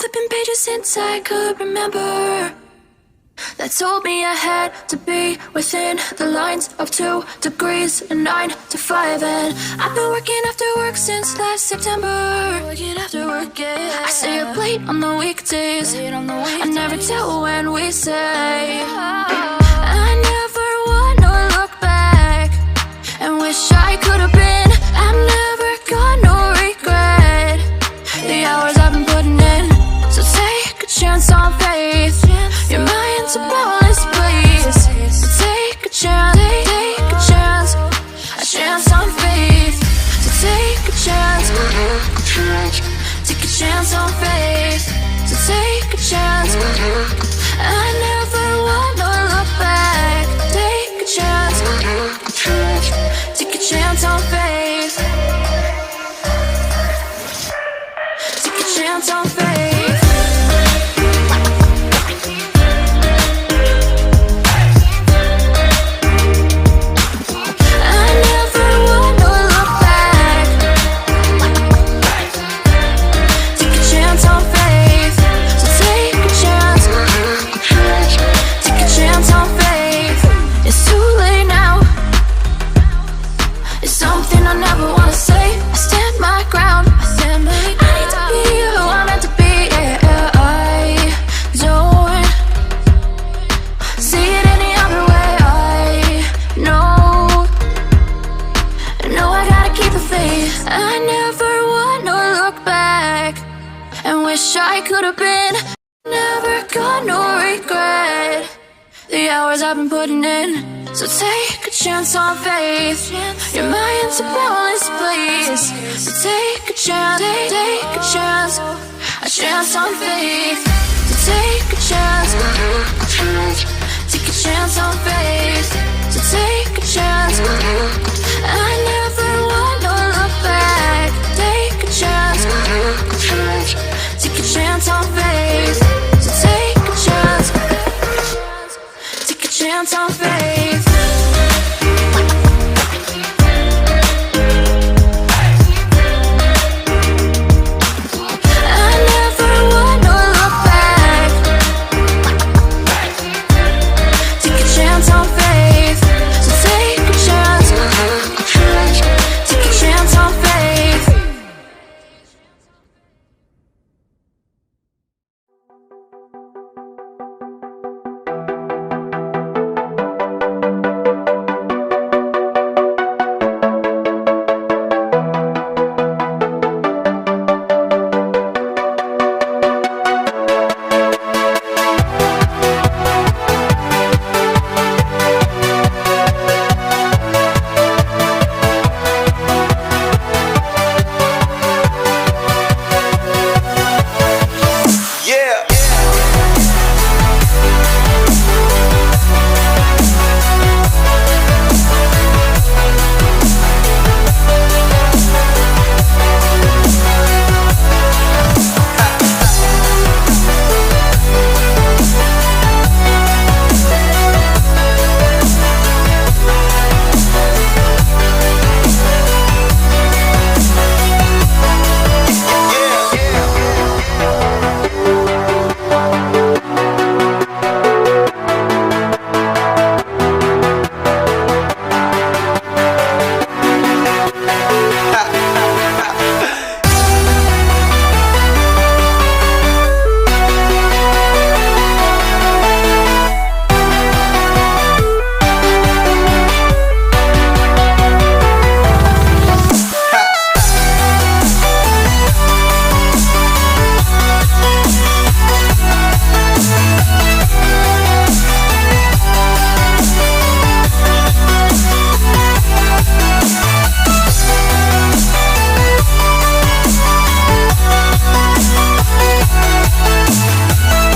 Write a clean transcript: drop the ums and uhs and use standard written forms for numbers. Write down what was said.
flipping pages since I could remember, that told me I had to be within the lines of 2 degrees and 9 to 5. And I've been working after work since last September. Working after work, yeah. I stay up late on the weekdays. I never tell when we say. I never wanna look back and wish I could have been. I've never got no regret. The hours I've been putting in, so take a chance on faith. Your mind's a boundless place. So take a chance, take a chance, a chance on faith. So take a chance, take a chance on faith. So take a chance. I never wanna look back. Take a chance, take a chance on faith. Take a chance on faith. I could have been. Never got no regret. The hours I've been putting in, so take a chance on faith. Your mind's a boundless place. So take a chance, take a chance, a chance on faith. So take a chance, take a chance on faith. So take a chance. I never wanna look back. Take a chance, take a chance on faith.